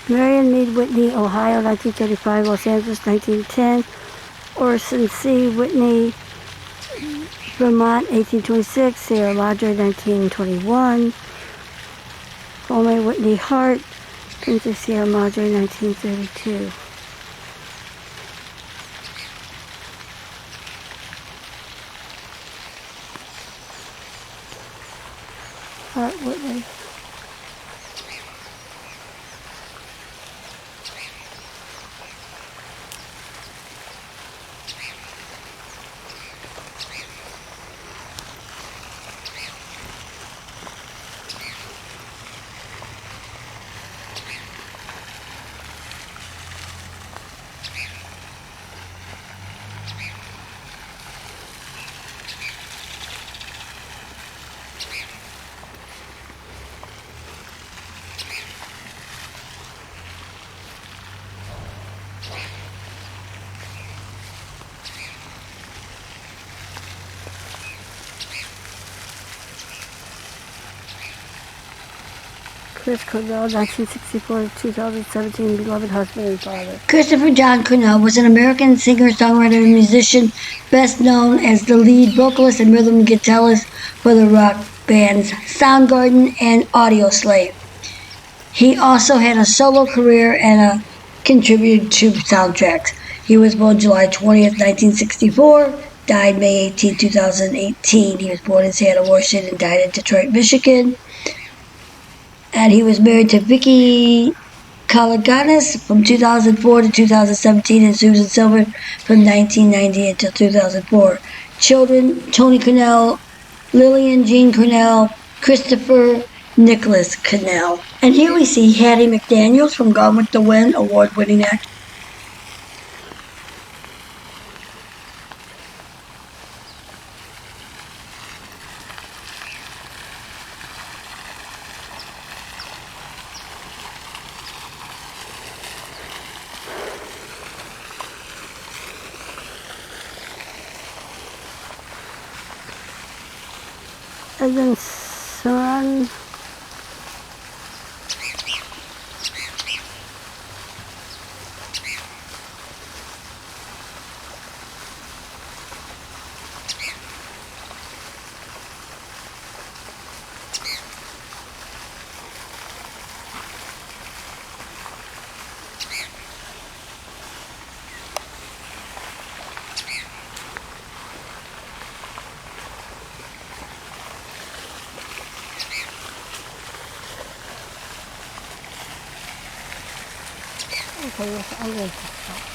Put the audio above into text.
Marion Meade Whitney, Ohio, 1935. Los Angeles, 1910. Orson C. Whitney, Vermont, 1826. Sierra Madre, 1921. Fome Whitney Hart, Princess Sierra Madre, 1932. Hart Whitney. Chris CORNELL, 1964 to 2017, beloved husband and father. Christopher John CORNELL was an American singer, songwriter, and musician, best known as the lead vocalist and rhythm guitarist for the rock bands Soundgarden and Audioslave. He also had a solo career and contributed to soundtracks. He was born July 20th, 1964, died May 18, 2018. He was born in Seattle, Washington, and died in Detroit, Michigan. And he was married to Vicky Kalaganis from 2004 to 2017 and Susan Silver from 1990 until 2004. Children, Tony CORNELL, Lillian Jean CORNELL, Christopher Nicholas CORNELL. And here we see Hattie McDaniels from Gone with the Wind, award-winning actor. And then son. Okay, yes, I'm going to stop.